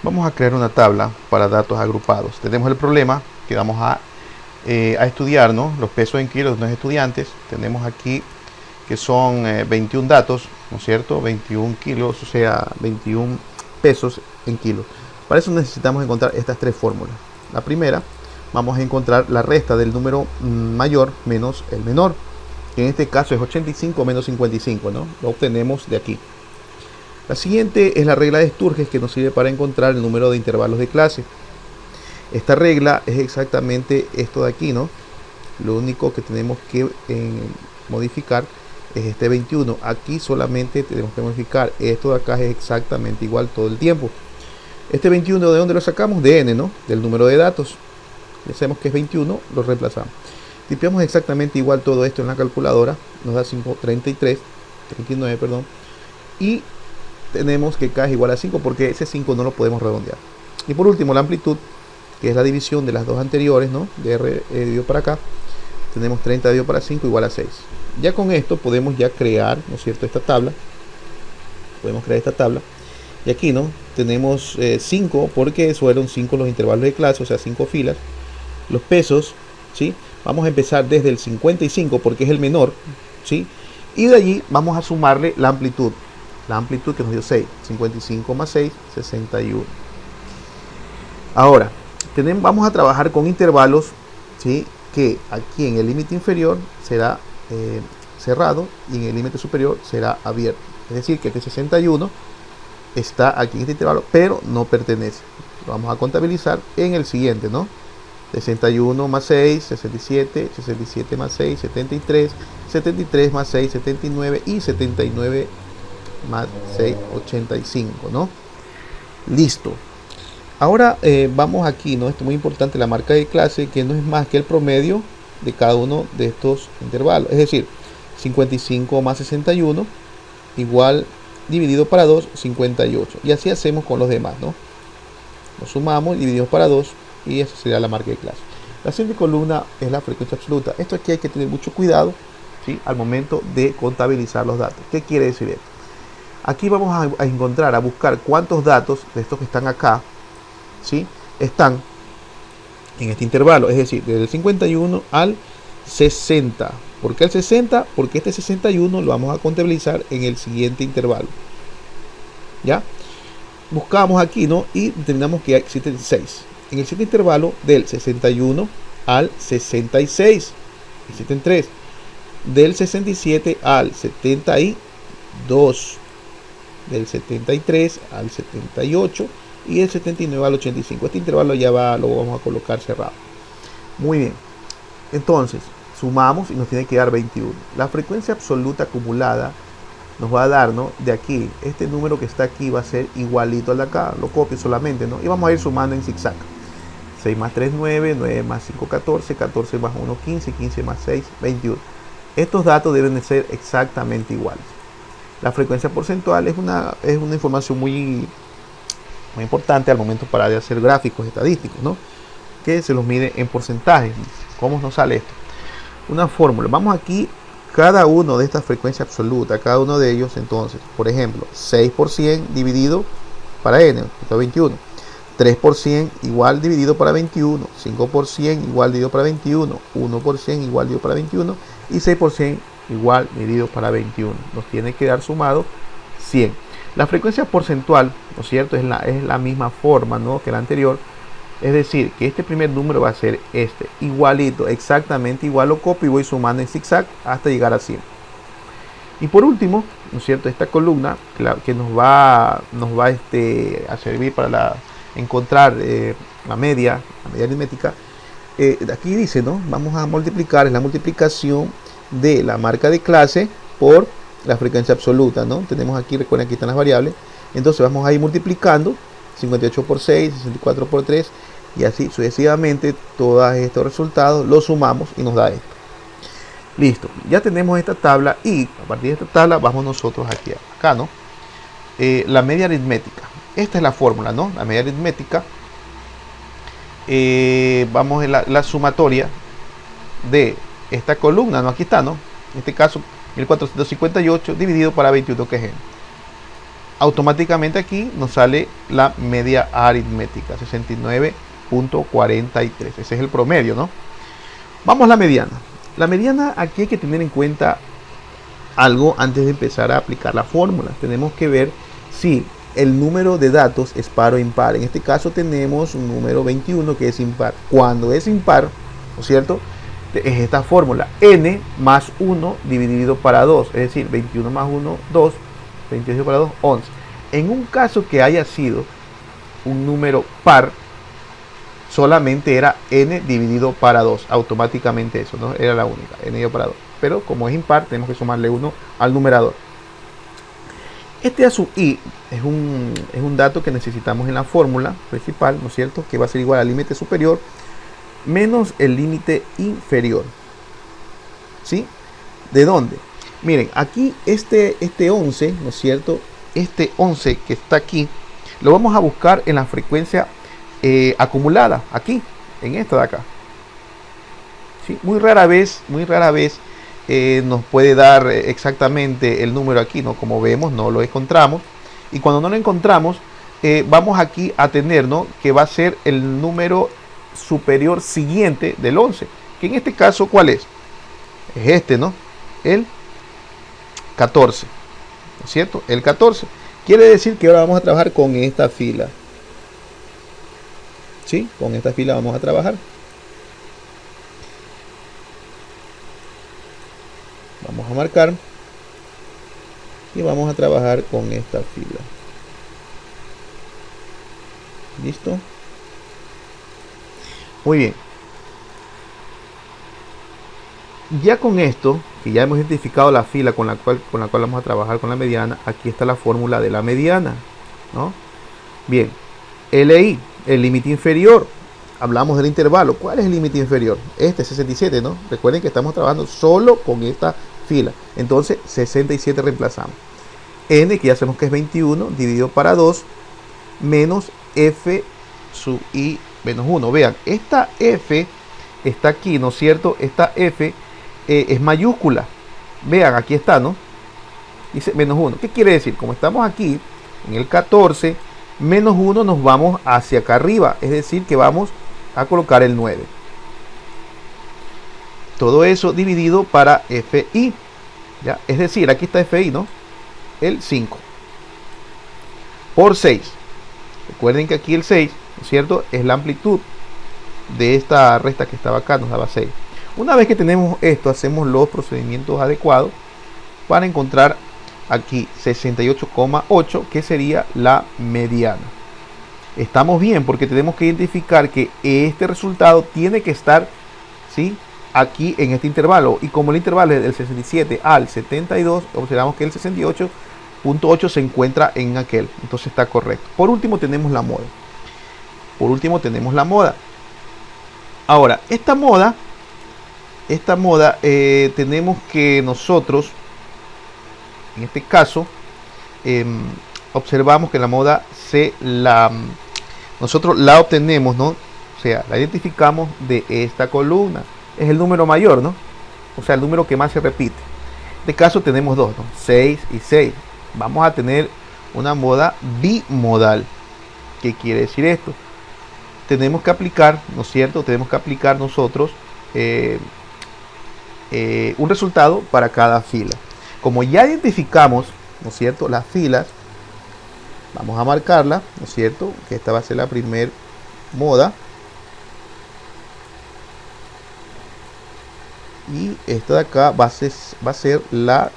Vamos a crear una tabla para datos agrupados. Tenemos el problema que vamos a estudiar, ¿no? Los pesos en kilos de los estudiantes. Tenemos aquí que son 21 datos, ¿no es cierto? 21 kilos, o sea, 21 pesos en kilos. Para eso necesitamos encontrar estas tres fórmulas. La primera, vamos a encontrar la resta del número mayor menos el menor, que en este caso es 85 menos 55, ¿no? Lo obtenemos de aquí. La siguiente es la regla de Sturges, que nos sirve para encontrar el número de intervalos de clase. Esta regla es exactamente esto de aquí, ¿no? Lo único que tenemos que modificar es este 21. Aquí solamente tenemos que modificar. Esto de acá es exactamente igual todo el tiempo. Este 21, ¿de dónde lo sacamos? De n, ¿no? Del número de datos. Ya sabemos que es 21, lo reemplazamos. Tipeamos exactamente igual todo esto en la calculadora. Nos da 39, perdón. Y tenemos que k es igual a 5 porque ese 5 no lo podemos redondear. Y por último, la amplitud, que es la división de las dos anteriores, ¿no? De r dividido para acá. Tenemos 30 dividido para 5 igual a 6. Ya con esto podemos ya crear, ¿no es cierto?, esta tabla. Podemos crear esta tabla. Y aquí, ¿no? Tenemos 5 porque fueron 5 los intervalos de clase, o sea, 5 filas. Los pesos, ¿sí? Vamos a empezar desde el 55 porque es el menor, ¿sí? Y de allí vamos a sumarle la amplitud. La amplitud que nos dio 6. 55 más 6, 61. Ahora, vamos a trabajar con intervalos, ¿sí? Que aquí en el límite inferior será cerrado y en el límite superior será abierto. Es decir, que este 61 está aquí en este intervalo, pero no pertenece. Lo vamos a contabilizar en el siguiente, ¿no? 61 más 6, 67, 67 más 6, 73, 73 más 6, 79 y 79 más 6, 85, ¿no? Listo. Ahora vamos aquí, ¿no? Esto es muy importante, la marca de clase, que no es más que el promedio de cada uno de estos intervalos. Es decir, 55 más 61 igual dividido para 2, 58. Y así hacemos con los demás, ¿no? Lo sumamos, dividimos para 2 y esa sería la marca de clase. La siguiente columna es la frecuencia absoluta. Esto aquí hay que tener mucho cuidado, ¿sí? Al momento de contabilizar los datos. ¿Qué quiere decir esto? Aquí vamos a encontrar, a buscar cuántos datos de estos que están acá, ¿sí? Están en este intervalo, es decir, desde el 51 al 60. ¿Por qué el 60? Porque este 61 lo vamos a contabilizar en el siguiente intervalo. ¿Ya? Buscamos aquí, ¿no? Y determinamos que existen 6. En el siguiente intervalo del 61 al 66 existen 3. Del 67 al 72. Del 73 al 78 y del 79 al 85. Este intervalo ya lo vamos a colocar cerrado. Muy bien. Entonces, sumamos y nos tiene que dar 21. La frecuencia absoluta acumulada nos va a dar, ¿no? De aquí, este número que está aquí va a ser igualito al de acá. Lo copio solamente, ¿no? Y vamos a ir sumando en zigzag. 6 más 3, 9, 9 más 5, 14, 14 más 1, 15, 15 más 6, 21. Estos datos deben de ser exactamente iguales. La frecuencia porcentual es una información muy importante al momento para hacer gráficos estadísticos, ¿no? Que se los mide en porcentajes. ¿Cómo nos sale esto? Una fórmula. Vamos aquí, cada uno de estas frecuencias absolutas, cada uno de ellos, entonces, por ejemplo, 6 por 100 dividido para n, esto es 21. 3 por 100 igual dividido para 21. 5 por 100 igual dividido para 21. 1 por 100 igual dividido para 21. Y 6 por 100 igual dividido para 21. Nos tiene que dar sumado 100. La frecuencia porcentual, ¿no es cierto? Es la misma forma, ¿no?, que la anterior. Es decir, que este primer número va a ser este, igualito, exactamente igual. Lo copio y voy sumando en zigzag hasta llegar a 100. Y por último, ¿no es cierto?, esta columna que nos va a servir para encontrar la media aritmética. Aquí dice, ¿no? Vamos a multiplicar, es la multiplicación de la marca de clase por la frecuencia absoluta, ¿no? Tenemos aquí, recuerden, aquí están las variables. Entonces vamos a ir multiplicando 58 por 6, 64 por 3 y así sucesivamente. Todos estos resultados los sumamos y nos da esto. Listo, ya tenemos esta tabla y a partir de esta tabla vamos nosotros aquí, acá, ¿no? La media aritmética. Esta es la fórmula, ¿no? La media aritmética. Vamos en la sumatoria de esta columna, ¿no? Aquí está, ¿no? En este caso 1458 dividido para 21, que es n. automáticamente aquí nos sale la media aritmética, 69.43. Ese es el promedio, ¿no? Vamos a la mediana. La mediana, aquí hay que tener en cuenta algo antes de empezar a aplicar la fórmula. Tenemos que ver si el número de datos es par o impar. En este caso tenemos un número 21 que es impar. Cuando es impar, ¿no es cierto?, es esta fórmula, n más 1 dividido para 2, es decir, 21 más 1, 2, 28 para 2, 11. En un caso que haya sido un número par, solamente era n dividido para 2, automáticamente eso, ¿no? Era la única, n dividido para 2. Pero como es impar, tenemos que sumarle 1 al numerador. Este a sub i es un dato que necesitamos en la fórmula principal, ¿no es cierto?, que va a ser igual al límite superior menos el límite inferior. ¿Sí? ¿De dónde? Miren, aquí este 11, ¿no es cierto?, este 11 que está aquí, lo vamos a buscar en la frecuencia acumulada, aquí, en esta de acá. ¿Sí? Muy rara vez nos puede dar exactamente el número aquí, ¿no? Como vemos, no lo encontramos. Y cuando no lo encontramos, vamos aquí a tener, ¿no?, que va a ser el número superior siguiente del 11. Que en este caso, ¿cuál es? Es este, ¿no? El 14. ¿No es cierto? El 14. Quiere decir que ahora vamos a trabajar con esta fila. ¿Sí? Con esta fila vamos a trabajar. Vamos a marcar y vamos a trabajar con esta fila. ¿Listo? Muy bien. Ya con esto, que ya hemos identificado la fila con la cual vamos a trabajar con la mediana, aquí está la fórmula de la mediana, ¿no? Bien, LI, el límite inferior. Hablamos del intervalo. ¿Cuál es el límite inferior? Este 67, ¿no? Recuerden que estamos trabajando solo con esta fila. Entonces, 67 reemplazamos. N, que ya sabemos que es 21, dividido para 2, menos F sub I menos 1. Vean, esta F está aquí, ¿no es cierto? Esta F es mayúscula. Vean, aquí está, ¿no? Dice menos 1. ¿Qué quiere decir? Como estamos aquí en el 14, menos 1 nos vamos hacia acá arriba. Es decir, que vamos a colocar el 9. Todo eso dividido para FI. ¿Ya? Es decir, aquí está FI, ¿no? El 5. Por 6. Recuerden que aquí el 6, ¿no es cierto?, es la amplitud de esta resta que estaba acá, nos daba 6. Una vez que tenemos esto, hacemos los procedimientos adecuados para encontrar aquí 68,8, que sería la mediana. Estamos bien porque tenemos que identificar que este resultado tiene que estar, ¿sí?, aquí en este intervalo. Y como el intervalo es del 67 al 72, observamos que el 68.8 se encuentra en aquel. Entonces está correcto. Por último tenemos la moda. Ahora, esta moda tenemos que nosotros, en este caso, observamos que la moda nosotros la obtenemos, ¿no? O sea, la identificamos de esta columna. Es el número mayor, ¿no? O sea, el número que más se repite. En este caso tenemos dos, ¿no? 6 y 6. Vamos a tener una moda bimodal. ¿Qué quiere decir esto? Tenemos que aplicar, ¿no es cierto? Tenemos que aplicar nosotros un resultado para cada fila. Como ya identificamos, ¿no es cierto?, las filas, vamos a marcarla, ¿no es cierto?, que esta va a ser la primer moda. Y esta de acá va a ser la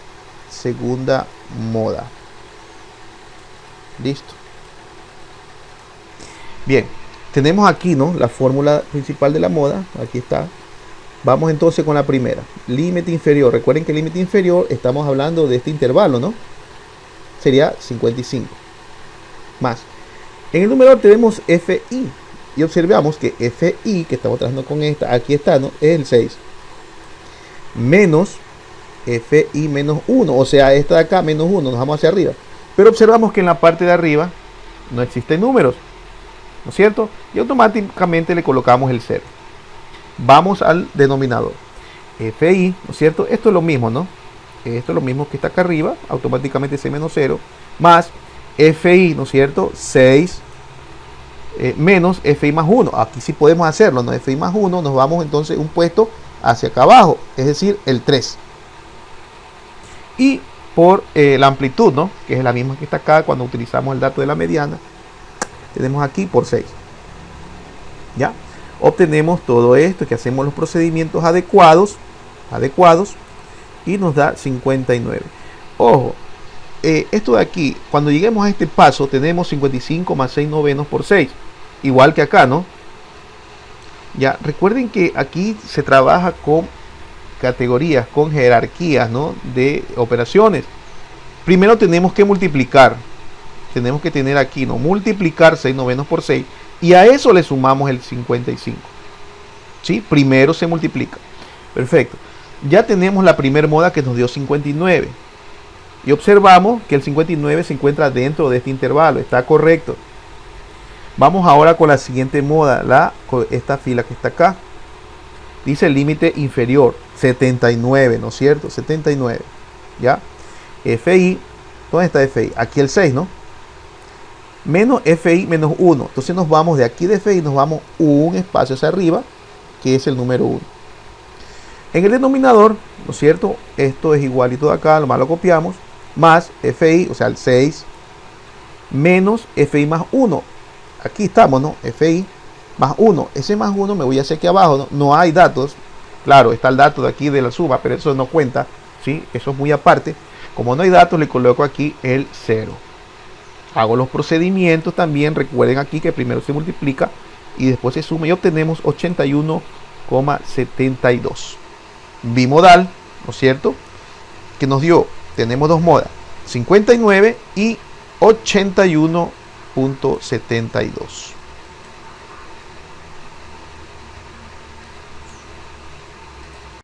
segunda moda. Listo. Bien, tenemos aquí, ¿no?, la fórmula principal de la moda. Aquí está. Vamos entonces con la primera. Límite inferior. Recuerden que el límite inferior, estamos hablando de este intervalo, ¿no? Sería 55. Más. En el numerador tenemos FI. Y observamos que FI, que estamos trabajando con esta, aquí está, ¿no?, es el 6. Menos FI menos 1. O sea, esta de acá menos 1. Nos vamos hacia arriba. Pero observamos que en la parte de arriba no existen números, ¿no es cierto? Y automáticamente le colocamos el 0. Vamos al denominador. FI, ¿no es cierto? Esto es lo mismo, ¿no? Esto es lo mismo que está acá arriba. Automáticamente ese menos 0. Más FI, ¿no es cierto? 6 menos FI más 1. Aquí sí podemos hacerlo, ¿no? FI más 1, nos vamos entonces un puesto hacia acá abajo, es decir, el 3. Y por la amplitud, ¿no? Que es la misma que está acá cuando utilizamos el dato de la mediana, tenemos aquí por 6. ¿Ya? Obtenemos todo esto, que hacemos los procedimientos adecuados y nos da 59. Ojo, esto de aquí, cuando lleguemos a este paso, tenemos 55 más 6 novenos por 6, igual que acá, ¿no? Ya, recuerden que aquí se trabaja con categorías, con jerarquías, ¿no? De operaciones. Primero tenemos que multiplicar, tenemos que tener aquí, ¿no? Multiplicar 6 novenos por 6, y a eso le sumamos el 55. ¿Sí? Primero se multiplica. Perfecto. Ya tenemos la primera moda que nos dio 59. Y observamos que el 59 se encuentra dentro de este intervalo. Está correcto. Vamos ahora con la siguiente moda, con esta fila que está acá. Dice el límite inferior, 79, ¿no es cierto? 79. ¿Ya? FI, ¿dónde está FI? Aquí el 6, ¿no? Menos FI menos 1. Entonces nos vamos de aquí de FI, nos vamos un espacio hacia arriba, que es el número 1. En el denominador, ¿no es cierto? Esto es igualito de acá, nomás lo copiamos, más FI, o sea, el 6, menos FI más 1. Aquí estamos, ¿no? FI más 1. Ese más 1 me voy a hacer aquí abajo, ¿no? No hay datos. Claro, está el dato de aquí de la suma, pero eso no cuenta, ¿sí? Eso es muy aparte. Como no hay datos, le coloco aquí el 0. Hago los procedimientos también. Recuerden aquí que primero se multiplica y después se suma y obtenemos 81,72. Bimodal, ¿no es cierto? Que nos dio, tenemos dos modas, 59 y 81,72.